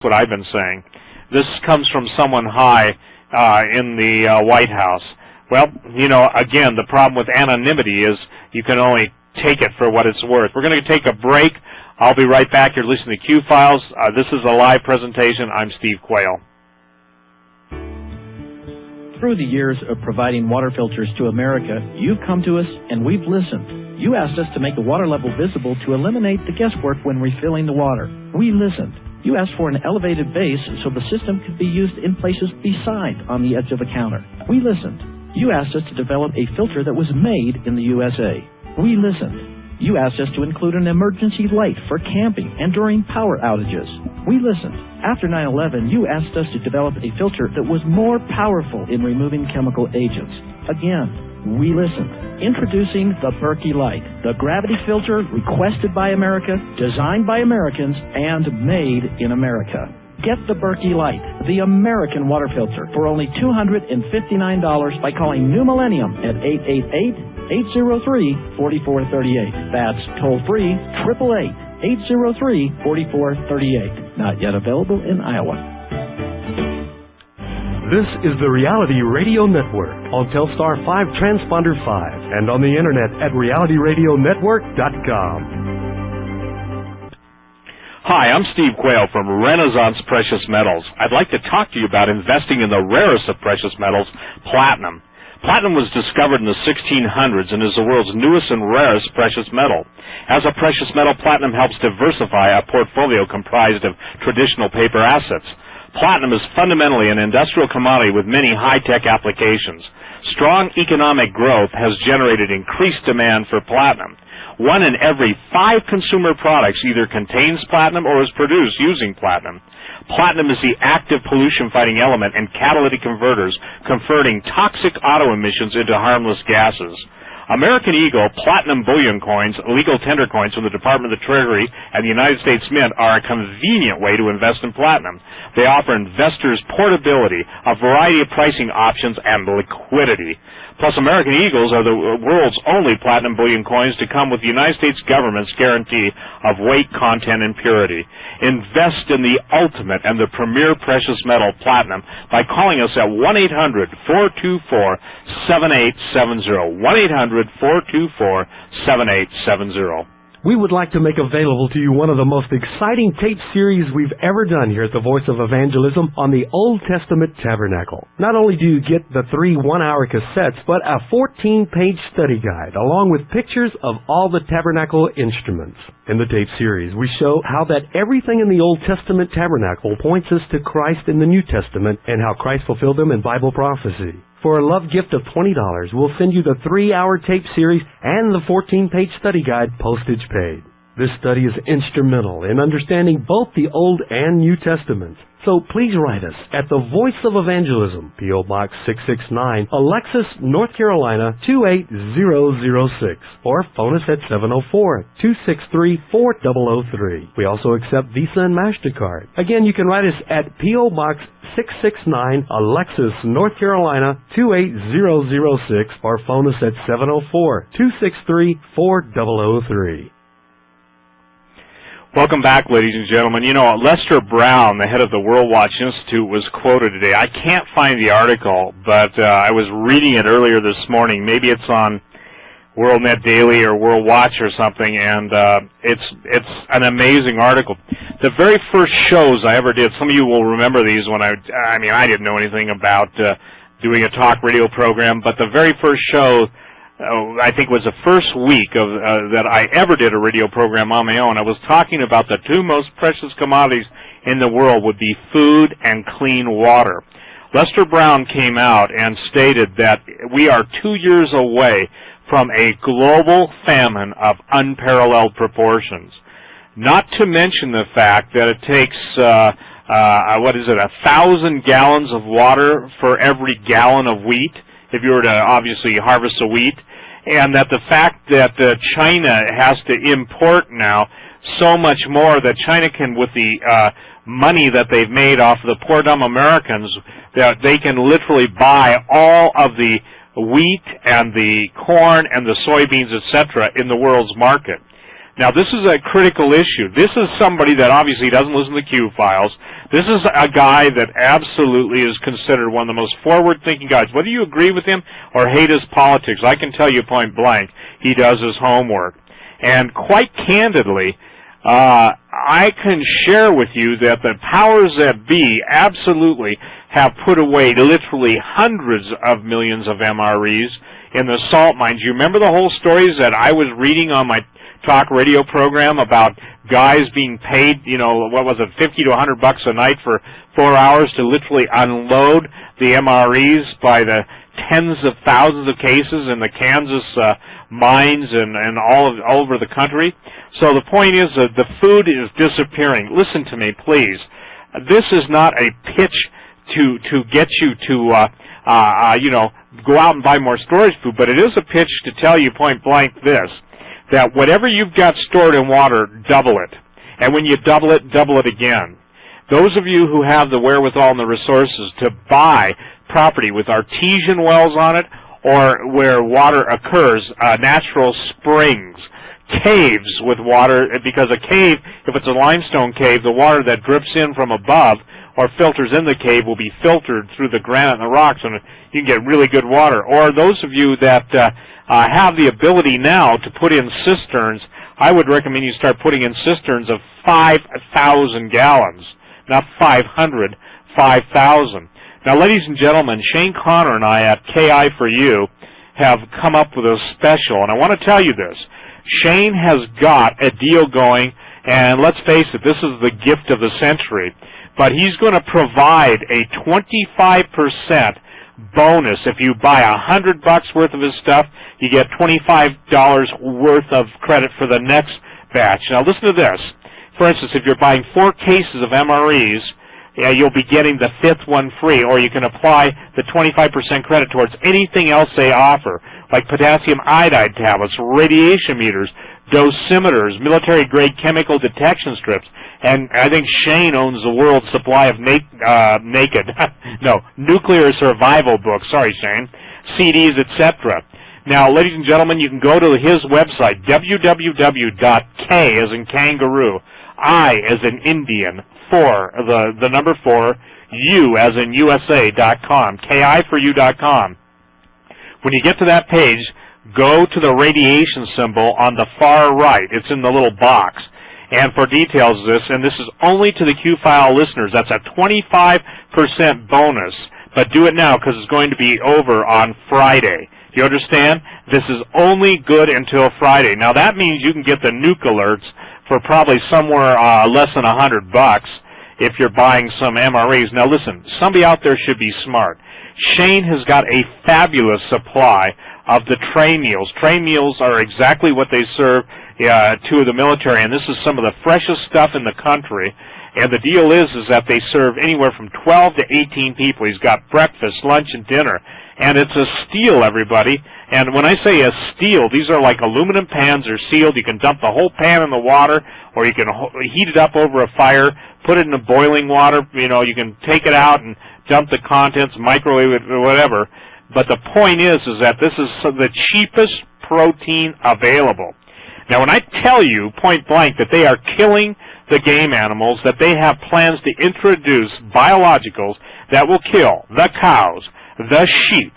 what I've been saying. This comes from someone high in the White House. Well, you know, again, the problem with anonymity is you can only take it for what it's worth. We're going to take a break. I'll be right back. You're listening to Q Files. This is a live presentation. I'm Steve Quayle. Through the years of providing water filters to America, you've come to us and we've listened. You asked us to make the water level visible to eliminate the guesswork when refilling the water. We listened. You asked for an elevated base so the system could be used in places beside on the edge of the counter. We listened. You asked us to develop a filter that was made in the USA. We listened. You asked us to include an emergency light for camping and during power outages. We listened. After 9/11, you asked us to develop a filter that was more powerful in removing chemical agents. Again, we listened. Introducing the Berkey Light, the gravity filter requested by America, designed by Americans, and made in America. Get the Berkey Light, the American water filter, for only $259 by calling New Millennium at 888-803-4438. That's toll-free, 888-803-4438. Not yet available in Iowa. This is the Reality Radio Network on Telstar 5 Transponder 5 and on the internet at realityradionetwork.com. Hi, I'm Steve Quayle from Renaissance Precious Metals. I'd like to talk to you about investing in the rarest of precious metals, platinum. Platinum was discovered in the 1600s and is the world's newest and rarest precious metal. As a precious metal, platinum helps diversify a portfolio comprised of traditional paper assets. Platinum is fundamentally an industrial commodity with many high-tech applications. Strong economic growth has generated increased demand for platinum. 1 in every 5 consumer products either contains platinum or is produced using platinum. Platinum is the active pollution-fighting element in catalytic converters, converting toxic auto emissions into harmless gases. American Eagle platinum bullion coins, legal tender coins from the Department of the Treasury and the United States Mint, are a convenient way to invest in platinum. They offer investors portability, a variety of pricing options, and liquidity. Plus, American Eagles are the world's only platinum bullion coins to come with the United States government's guarantee of weight, content, and purity. Invest in the ultimate and the premier precious metal, platinum, by calling us at 1-800-424-7870. 1-800-424-7870. We would like to make available to you one of the most exciting tape series we've ever done here at the Voice of Evangelism on the Old Testament Tabernacle. Not only do you get the 3 one-hour cassettes, but a 14-page study guide, along with pictures of all the tabernacle instruments. In the tape series, we show how that everything in the Old Testament Tabernacle points us to Christ in the New Testament and how Christ fulfilled them in Bible prophecy. For a love gift of $20, we'll send you the 3-hour tape series and the 14-page study guide, postage paid. This study is instrumental in understanding both the Old and New Testaments. So please write us at the Voice of Evangelism, P.O. Box 669, Alexis, North Carolina 28006, or phone us at 704-263-4003. We also accept Visa and MasterCard. Again, you can write us at P.O. Box 669, Alexis, North Carolina 28006, or phone us at 704-263-4003. Welcome back, ladies and gentlemen. You know, Lester Brown, the head of the World Watch Institute, was quoted today. I can't find the article, but I was reading it earlier this morning. Maybe it's on WorldNet Daily or World Watch or something, and it's an amazing article. The very first shows I ever did, some of you will remember these when I didn't know anything about doing a talk radio program, but the very first show, I think it was the first week of that I ever did a radio program on my own. I was talking about the 2 most precious commodities in the world would be food and clean water. Lester Brown came out and stated that we are 2 years away from a global famine of unparalleled proportions. Not to mention the fact that it takes 1,000 gallons of water for every gallon of wheat if you were to obviously harvest the wheat. And that the fact that China has to import now so much more that China can, with the money that they've made off the poor dumb Americans, that they can literally buy all of the wheat and the corn and the soybeans, etc., in the world's market. Now, this is a critical issue. This is somebody that obviously doesn't listen to Q files. This is a guy that absolutely is considered one of the most forward-thinking guys. Whether you agree with him or hate his politics, I can tell you point blank, he does his homework. And quite candidly, I can share with you that the powers that be absolutely have put away literally hundreds of millions of MREs in the salt mines. You remember the whole stories that I was reading on my talk radio program about guys being paid, you know, what was it, 50 to 100 bucks a night for 4 hours to literally unload the MREs by the tens of thousands of cases in the Kansas mines and all over the country. So the point is that the food is disappearing. Listen to me, please. This is not a pitch to get you to you know, go out and buy more storage food, but it is a pitch to tell you point blank this, that whatever you've got stored in water, double it. And when you double it again. Those of you who have the wherewithal and the resources to buy property with artesian wells on it, or where water occurs, natural springs, caves with water, because a cave, if it's a limestone cave, the water that drips in from above or filters in the cave will be filtered through the granite and the rocks, and you can get really good water. Or those of you that have the ability now to put in cisterns, I would recommend you start putting in cisterns of 5,000 gallons, not 500, 5,000. Now, ladies and gentlemen, Shane Connor and I at KI for You have come up with a special, and I want to tell you this. Shane has got a deal going, and let's face it, this is the gift of the century, but he's going to provide a 25% bonus. If you buy $100 worth of his stuff, you get $25 worth of credit for the next batch. Now, listen to this. For instance, if you're buying 4 cases of MREs, you'll be getting the 5th one free, or you can apply the 25% credit towards anything else they offer, like potassium iodide tablets, radiation meters, dosimeters, military-grade chemical detection strips, and I think Shane owns the world's supply of nuclear survival books, sorry Shane, CDs, etc. Now, ladies and gentlemen, you can go to his website, www.k as in kangaroo, I as in Indian, the number 4, U as in USA.com, KI4U.com. When you get to that page, go to the radiation symbol on the far right. It's in the little box. And for details of this, and this is only to the Q-File listeners, that's a 25% bonus. But do it now because it's going to be over on Friday. Do you understand? This is only good until Friday. Now that means you can get the nuke alerts for probably somewhere less than $100 if you're buying some MREs. Now listen, somebody out there should be smart. Shane has got a fabulous supply of the tray meals. Tray meals are exactly what they serve to the military, and this is some of the freshest stuff in the country. And the deal is that they serve anywhere from 12 to 18 people. He's got breakfast, lunch, and dinner. And it's a steal, everybody. And when I say a steal, these are like aluminum pans. They're sealed. You can dump the whole pan in the water, or you can heat it up over a fire, put it in the boiling water. You know, you can take it out and dump the contents, microwave it, or whatever. But the point is that this is the cheapest protein available. Now, when I tell you point blank that they are killing the game animals, that they have plans to introduce biologicals that will kill the cows, the sheep,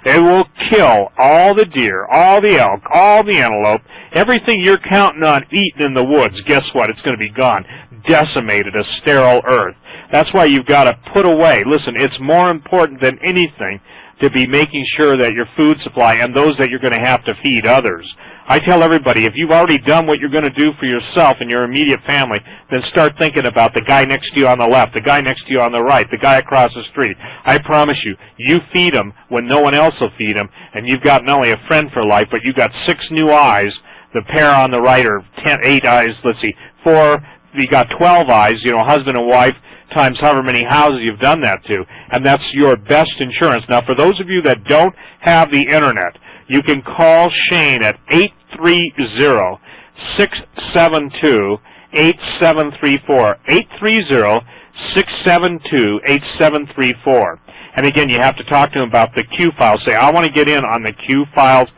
they will kill all the deer, all the elk, all the antelope, everything you're counting on eating in the woods, guess what? It's going to be gone. Decimated, a sterile earth. That's why you've got to put away. Listen, it's more important than anything to be making sure that your food supply and those that you're going to have to feed others. I tell everybody, if you've already done what you're going to do for yourself and your immediate family, then start thinking about the guy next to you on the left, the guy next to you on the right, the guy across the street. I promise you, you feed him when no one else will feed him, and you've got not only a friend for life, but you've got 6 new eyes. The pair on the right are 8 eyes, let's see, 4, you got 12 eyes, you know, husband and wife, times however many houses you've done that to, and that's your best insurance. Now, for those of you that don't have the Internet, you can call Shane at 830-672-8734, 830-672-8734. And again, you have to talk to him about the Q-File. Say, I want to get in on the Q-Files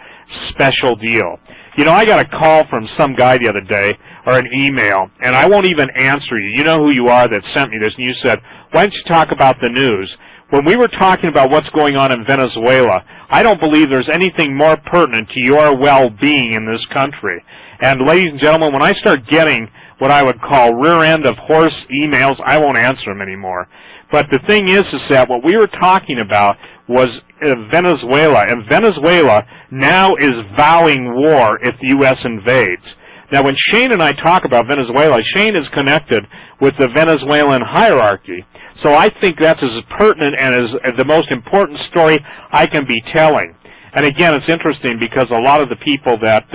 special deal. You know, I got a call from some guy the other day, or an email, and I won't even answer you. You know who you are that sent me this, and you said, why don't you talk about the news? When we were talking about what's going on in Venezuela, I don't believe there's anything more pertinent to your well-being in this country. And ladies and gentlemen, when I start getting what I would call rear end of horse emails, I won't answer them anymore. But the thing is that what we were talking about was Venezuela, and Venezuela now is vowing war if the U.S. invades. Now, when Shane and I talk about Venezuela, Shane is connected with the Venezuelan hierarchy. So I think that's as pertinent and as the most important story I can be telling. And again, it's interesting because a lot of the people that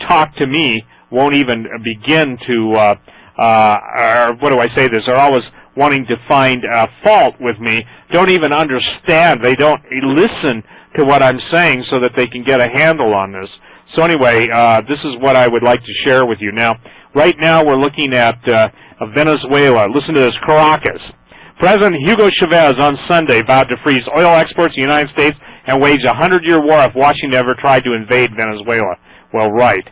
talk to me won't even begin to, or what do I say this, are always wanting to find fault with me, don't even understand. They don't listen to what I'm saying so that they can get a handle on this. So anyway, this is what I would like to share with you. Now, right now we're looking at Venezuela. Listen to this, Caracas. President Hugo Chavez on Sunday vowed to freeze oil exports to the United States and wage a 100-year war if Washington ever tried to invade Venezuela. Well, right.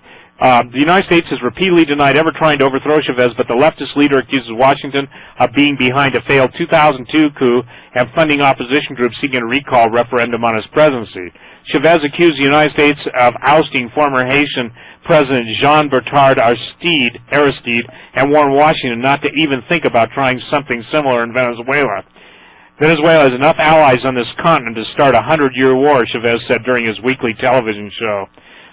The United States has repeatedly denied ever trying to overthrow Chavez, but the leftist leader accuses Washington of being behind a failed 2002 coup and funding opposition groups seeking a recall referendum on his presidency. Chavez accused the United States of ousting former Haitian President Jean-Bertrand Aristide and warned Washington not to even think about trying something similar in Venezuela. Venezuela has enough allies on this continent to start a 100-year war, Chavez said during his weekly television show.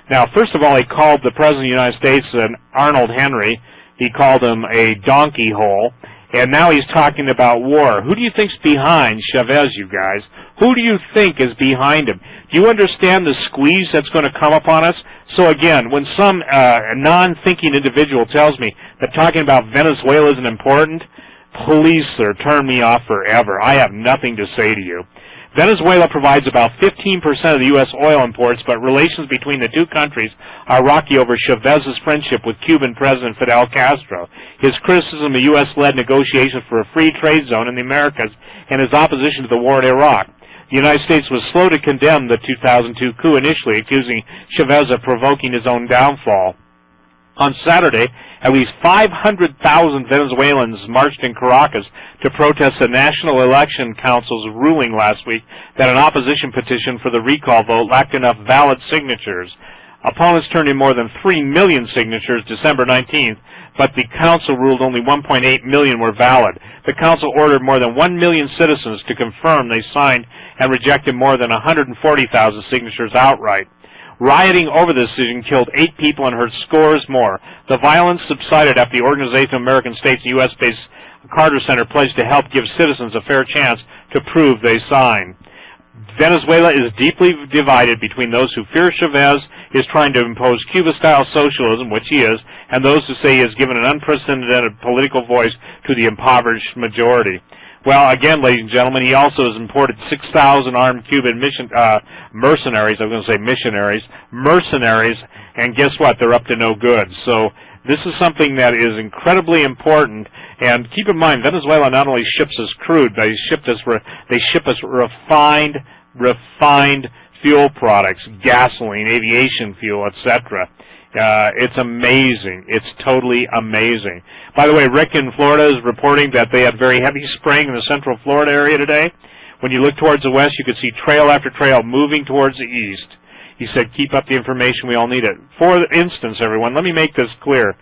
Now, first of all, he called the President of the United States, Arnold Henry, he called him a donkey hole, and now he's talking about war. Who do you think's behind Chavez, you guys? Who do you think is behind him? Do you understand the squeeze that's going to come upon us? So again, when some non-thinking individual tells me that talking about Venezuela isn't important, please, sir, turn me off forever. I have nothing to say to you. Venezuela provides about 15% of the U.S. oil imports, but relations between the two countries are rocky over Chavez's friendship with Cuban President Fidel Castro, his criticism of U.S.-led negotiations for a free trade zone in the Americas, and his opposition to the war in Iraq. The United States was slow to condemn the 2002 coup initially, accusing Chavez of provoking his own downfall. On Saturday, at least 500,000 Venezuelans marched in Caracas to protest the National Election Council's ruling last week that an opposition petition for the recall vote lacked enough valid signatures. Opponents turned in more than 3 million signatures December 19th, but the council ruled only 1.8 million were valid. The council ordered more than 1 million citizens to confirm they signed and rejected more than 140,000 signatures outright. Rioting over the decision killed 8 people and hurt scores more. The violence subsided after the Organization of American States, the U.S.-based Carter Center, pledged to help give citizens a fair chance to prove they signed. Venezuela is deeply divided between those who fear Chavez is trying to impose Cuba-style socialism, which he is, and those who say he has given an unprecedented political voice to the impoverished majority. Well, again, ladies and gentlemen, he also has imported 6,000 armed Cuban mercenaries, I was going to say missionaries, mercenaries, and guess what? They're up to no good. So this is something that is incredibly important, and keep in mind, Venezuela not only ships us crude, they ship us refined fuel products, gasoline, aviation fuel, etc. It's amazing. It's totally amazing. By the way, Rick in Florida is reporting that they had very heavy spraying in the central Florida area today. When you look towards the west, you could see trail after trail moving towards the east. He said, keep up the information. We all need it. For instance, everyone, let me make this clear.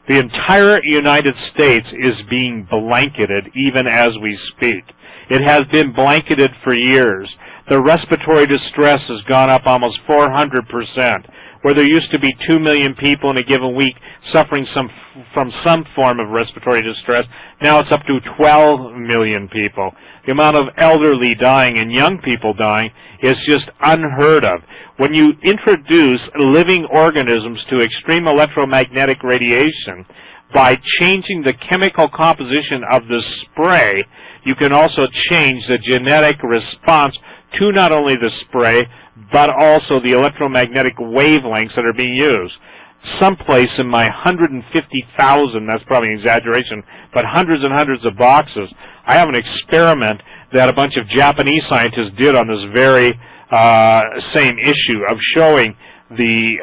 The entire United States is being blanketed even as we speak. It has been blanketed for years. The respiratory distress has gone up almost 400%. Where there used to be 2 million people in a given week suffering from some form of respiratory distress, now it's up to 12 million people. The amount of elderly dying and young people dying is just unheard of. When you introduce living organisms to extreme electromagnetic radiation, by changing the chemical composition of the spray, you can also change the genetic response to not only the spray, but also the electromagnetic wavelengths that are being used. Someplace in my 150,000, that's probably an exaggeration, but hundreds and hundreds of boxes, I have an experiment that a bunch of Japanese scientists did on this very same issue of showing the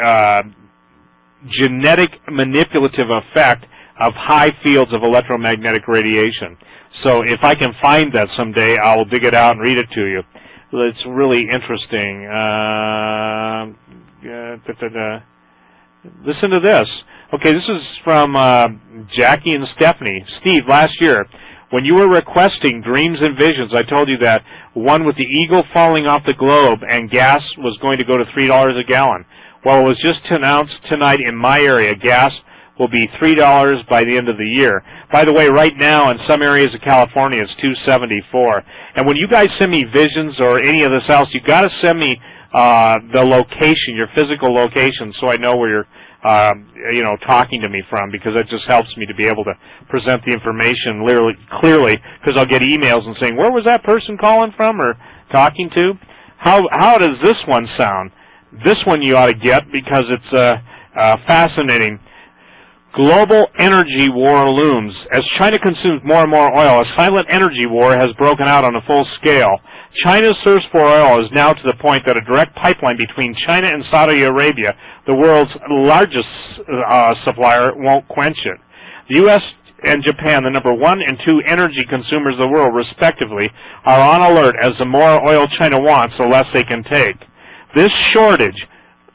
genetic manipulative effect of high fields of electromagnetic radiation. So if I can find that someday, I'll dig it out and read it to you. It's really interesting. Listen to this. Okay, this is from Jackie and Stephanie. Steve, last year, when you were requesting Dreams and Visions, I told you that one with the eagle falling off the globe and gas was going to go to $3 a gallon. Well, it was just announced tonight in my area, gas will be $3 by the end of the year. By the way, right now in some areas of California, it's $2.74. And when you guys send me visions or any of this else, you got to send me the location, your physical location, so I know where you're talking to me from, because it just helps me to be able to present the information clearly, because I'll get emails and saying, where was that person calling from or talking to? How does this one sound? This one you ought to get, because it's fascinating. Global energy war looms. As China consumes more and more oil, a silent energy war has broken out on a full scale. China's thirst for oil is now to the point that a direct pipeline between China and Saudi Arabia, the world's largest supplier, won't quench it. The U.S. and Japan, the number 1 and 2 energy consumers of the world, respectively, are on alert as the more oil China wants, the less they can take. This shortage,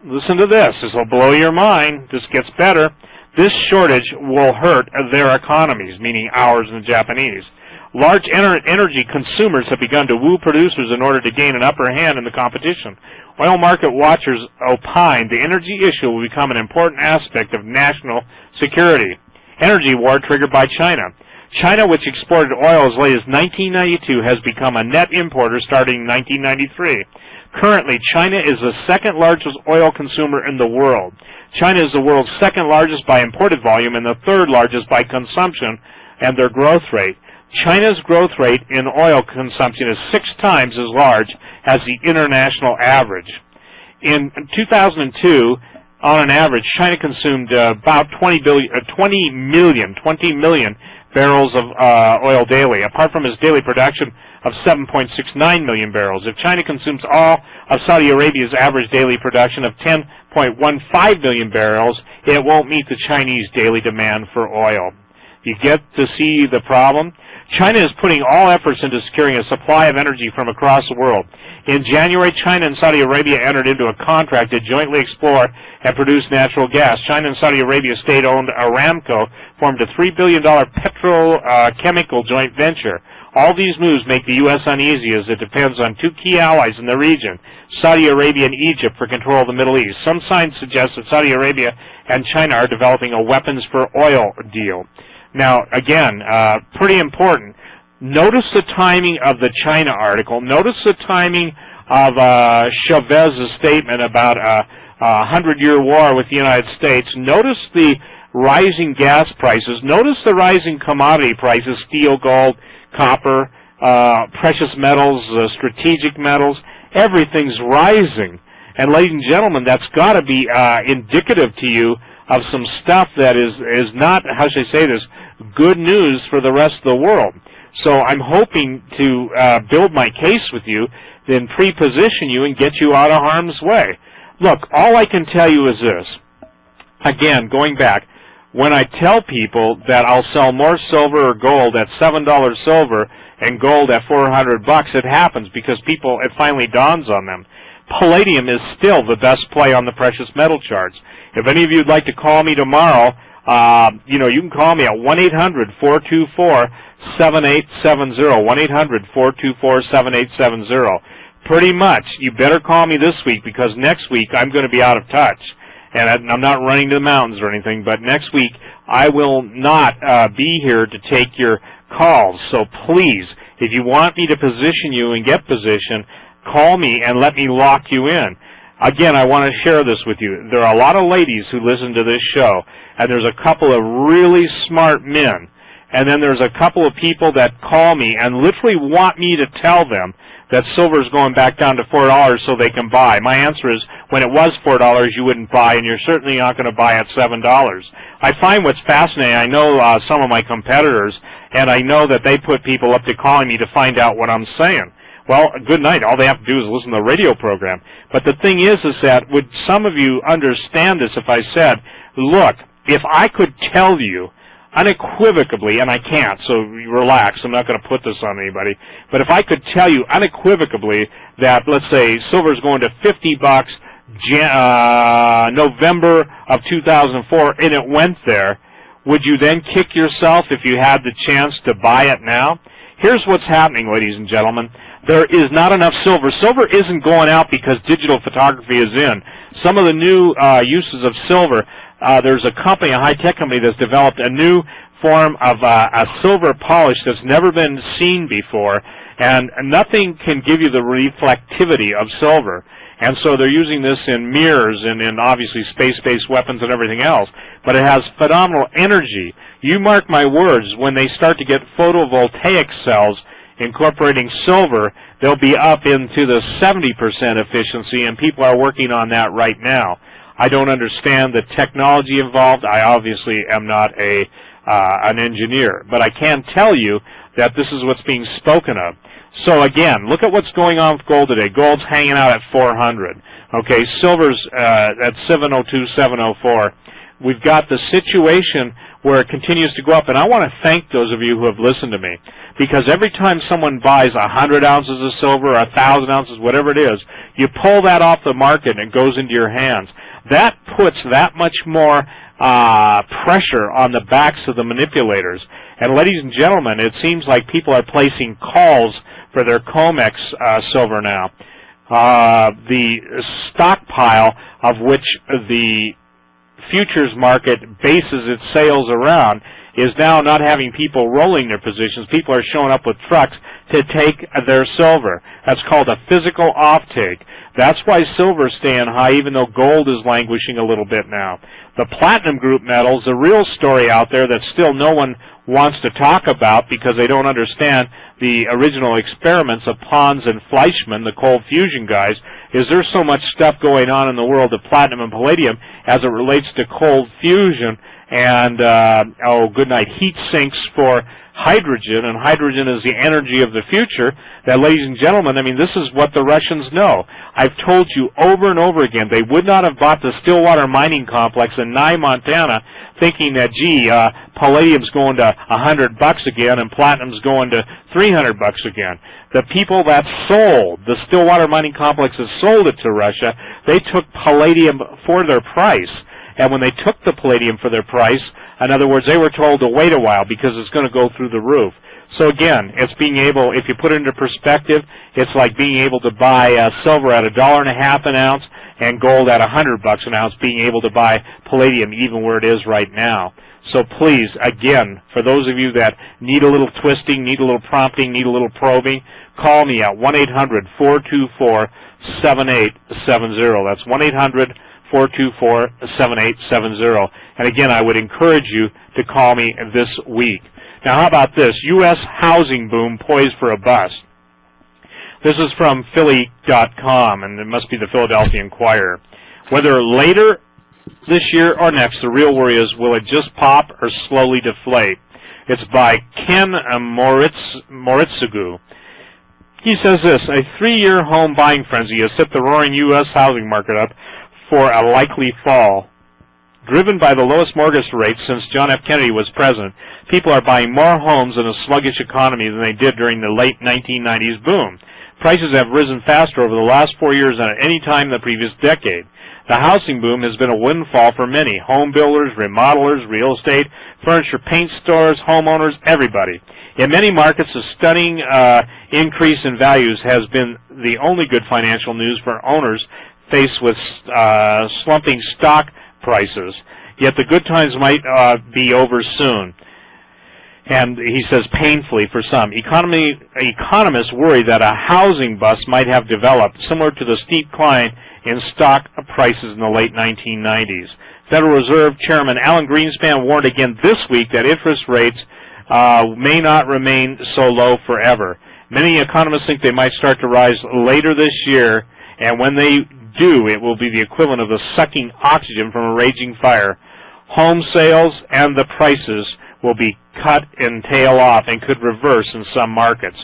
listen to this will blow your mind, this gets better. This shortage will hurt their economies, meaning ours and the Japanese. Large energy consumers have begun to woo producers in order to gain an upper hand in the competition. Oil market watchers opine the energy issue will become an important aspect of national security. Energy war triggered by China. China, which exported oil as late as 1992, has become a net importer starting in 1993. Currently, China is the second largest oil consumer in the world. China is the world's second largest by imported volume and the third largest by consumption and their growth rate. China's growth rate in oil consumption is 6 times as large as the international average. In 2002, on an average, China consumed about 20 million barrels of oil daily, apart from its daily production of 7.69 million barrels. If China consumes all of Saudi Arabia's average daily production of 10.15 million barrels, it won't meet the Chinese daily demand for oil. You get to see the problem? China is putting all efforts into securing a supply of energy from across the world. In January, China and Saudi Arabia entered into a contract to jointly explore and produce natural gas. China and Saudi Arabia state-owned Aramco formed a $3 billion petrochemical joint venture. All these moves make the U.S. uneasy, as it depends on 2 key allies in the region, Saudi Arabia and Egypt, for control of the Middle East. Some signs suggest that Saudi Arabia and China are developing a weapons for oil deal. Now, again, pretty important. Notice the timing of the China article. Notice the timing of Chavez's statement about a 100-year war with the United States. Notice the rising gas prices. Notice the rising commodity prices, steel, gold, copper, precious metals, strategic metals. Everything's rising. And ladies and gentlemen, that's got to be indicative to you of some stuff that is not, how should I say this, good news for the rest of the world. So I'm hoping to build my case with you, then pre-position you and get you out of harm's way. Look, all I can tell you is this. Again, going back, when I tell people that I'll sell more silver or gold at $7 silver and gold at $400, it happens because it finally dawns on them. Palladium is still the best play on the precious metal charts. If any of you would like to call me tomorrow, you can call me at 1-800-424-7870, 1-800-424-7870. Pretty much, you better call me this week, because next week I'm going to be out of touch. And I'm not running to the mountains or anything, but next week I will not be here to take your calls. So please, if you want me to position you and get position, call me and let me lock you in. Again, I want to share this with you. There are a lot of ladies who listen to this show, and there's a couple of really smart men. And then there's a couple of people that call me and literally want me to tell them that silver is going back down to $4 so they can buy. My answer is, when it was $4, you wouldn't buy, and you're certainly not going to buy at $7. I find what's fascinating, I know some of my competitors, and I know that they put people up to calling me to find out what I'm saying. Well, good night. All they have to do is listen to the radio program. But the thing is that would some of you understand this if I said, look, if I could tell you unequivocally, and I can't, so relax, I'm not going to put this on anybody, but if I could tell you unequivocally that, let's say, silver's going to $50 November of 2004, and it went there, would you then kick yourself if you had the chance to buy it now? Here's what's happening, ladies and gentlemen. There is not enough silver. Silver isn't going out because digital photography is in. Some of the new uses of silver, there's a company, a high-tech company, that's developed a new form of a silver polish that's never been seen before, and nothing can give you the reflectivity of silver. And so they're using this in mirrors and in obviously space-based weapons and everything else. But it has phenomenal energy. You mark my words, when they start to get photovoltaic cells incorporating silver, they'll be up into the 70% efficiency, and people are working on that right now. I don't understand the technology involved. I obviously am not an engineer, but I can tell you that this is what's being spoken of. So again, look at what's going on with gold today. Gold's hanging out at 400. Okay, silver's at 702, 704. We've got the situation where it continues to go up, and I want to thank those of you who have listened to me, because every time someone buys 100 ounces of silver or 1,000 ounces, whatever it is, you pull that off the market and it goes into your hands. That puts that much more pressure on the backs of the manipulators. And ladies and gentlemen, it seems like people are placing calls for their COMEX silver now. The stockpile of which the futures market bases its sales around is now not having people rolling their positions. People are showing up with trucks to take their silver. That's called a physical offtake. That's why silver's staying high, even though gold is languishing a little bit now. The platinum group metals, the real story out there that still no one wants to talk about because they don't understand the original experiments of Pons and Fleischmann, the cold fusion guys, is there's so much stuff going on in the world of platinum and palladium as it relates to cold fusion and, good night, heat sinks for hydrogen, and hydrogen is the energy of the future, that, ladies and gentlemen, I mean, this is what the Russians know. I've told you over and over again, they would not have bought the Stillwater mining complex in Nye, Montana, thinking that, gee, palladium's going to $100 again and platinum's going to $300 again. The people that sold, the Stillwater mining complex that sold it to Russia, they took palladium for their price. And when they took the palladium for their price, in other words, they were told to wait a while because it's going to go through the roof. So again, it's being able, if you put it into perspective, it's like being able to buy silver at $1.50 an ounce and gold at $100 an ounce, being able to buy palladium even where it is right now. So please, again, for those of you that need a little twisting, need a little prompting, need a little probing, call me at 1-800-424-7870. That's 1-800-424-7870. And again, I would encourage you to call me this week. Now, how about this? U.S. housing boom poised for a bust. This is from Philly.com, and it must be the Philadelphia Inquirer. Whether later this year or next, the real worry is, will it just pop or slowly deflate? It's by Ken Moritsugu. He says this: a 3-year home buying frenzy has set the roaring U.S. housing market up for a likely fall. Driven by the lowest mortgage rates since John F. Kennedy was president, people are buying more homes in a sluggish economy than they did during the late 1990s boom. Prices have risen faster over the last 4 years than at any time in the previous decade. The housing boom has been a windfall for many: home builders, remodelers, real estate, furniture, paint stores, homeowners, everybody. In many markets, a stunning increase in values has been the only good financial news for owners faced with slumping stock prices. Yet the good times might be over soon. And he says painfully for some. Economists worry that a housing bust might have developed, similar to the steep climb in stock prices in the late 1990s. Federal Reserve Chairman Alan Greenspan warned again this week that interest rates may not remain so low forever. Many economists think they might start to rise later this year, and when they do, it will be the equivalent of the sucking oxygen from a raging fire. Home sales and the prices will be cut and tail off and could reverse in some markets.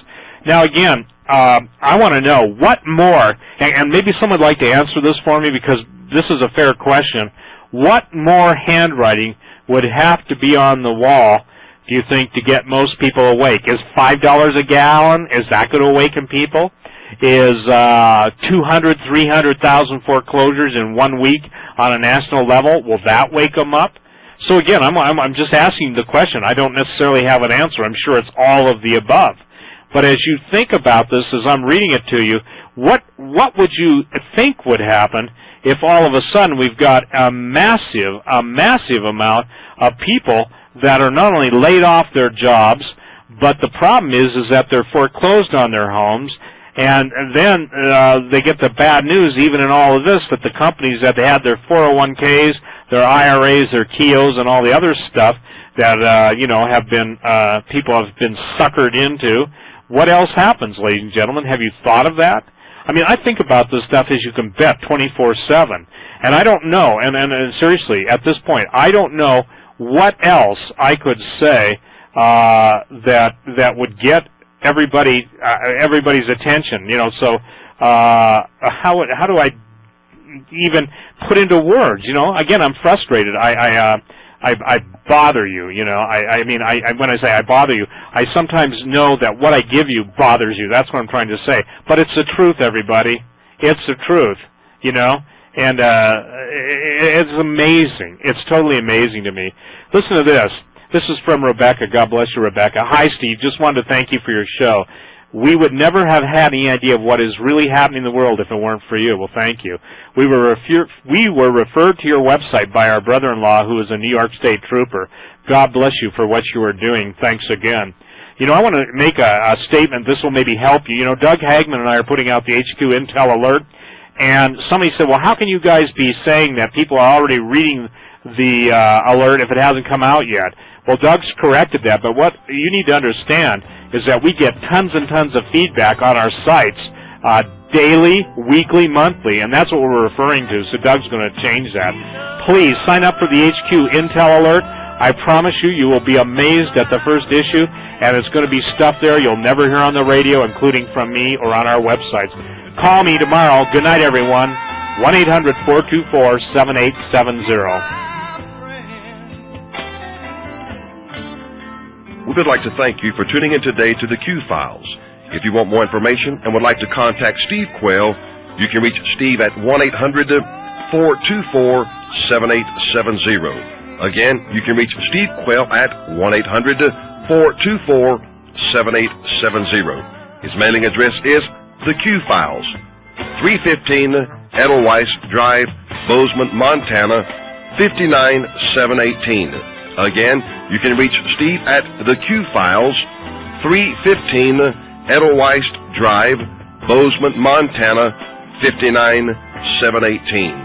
Now again, I want to know what more, and maybe someone would like to answer this for me because this is a fair question. What more handwriting would have to be on the wall, do you think, to get most people awake? Is $5 a gallon, is that going to awaken people? Is 200, 300,000 foreclosures in 1 week on a national level, will that wake them up? So again, I'm just asking the question. I don't necessarily have an answer. I'm sure it's all of the above. But as you think about this, as I'm reading it to you, what would you think would happen if all of a sudden we've got a massive amount of people that are not only laid off their jobs, but the problem is that they're foreclosed on their homes, and then they get the bad news, even in all of this, that the companies that they had their 401ks, their IRAs, their KEOs, and all the other stuff that have been people have been suckered into. What else happens, ladies and gentlemen? Have you thought of that? I mean, I think about this stuff, as you can bet, 24/7, and I don't know. And seriously, at this point, I don't know what else I could say that would get everybody's attention. So how do I even put into words? Again, I'm frustrated. I bother you. I mean, when I say I bother you, I sometimes know that what I give you bothers you. That's what I'm trying to say. But it's the truth, everybody. It's the truth. And it's amazing. It's totally amazing to me. Listen to this. This is from Rebecca. God bless you, Rebecca. Hi, Steve. Just wanted to thank you for your show. We would never have had any idea of what is really happening in the world if it weren't for you. Well, thank you. We were referred to your website by our brother-in-law, who is a New York State trooper. God bless you for what you are doing. Thanks again. I want to make a statement. This will maybe help you. Doug Hagman and I are putting out the HQ Intel Alert, and somebody said, well, how can you guys be saying that people are already reading the alert if it hasn't come out yet? Well, Doug's corrected that, but what you need to understand is that we get tons and tons of feedback on our sites daily, weekly, monthly, and that's what we're referring to, so Doug's going to change that. Please sign up for the HQ Intel Alert. I promise you, you will be amazed at the first issue, and it's going to be stuff there you'll never hear on the radio, including from me or on our websites. Call me tomorrow. Good night, everyone. 1-800-424-7870. We would like to thank you for tuning in today to the Q Files. If you want more information and would like to contact Steve Quayle, you can reach Steve at 1-800-424-7870. Again, you can reach Steve Quayle at 1-800-424-7870. His mailing address is the Q Files, 315 Edelweiss Drive, Bozeman, Montana, 59718. Again, you can reach Steve at the Q Files, 315 Edelweiss Drive, Bozeman, Montana, 59718.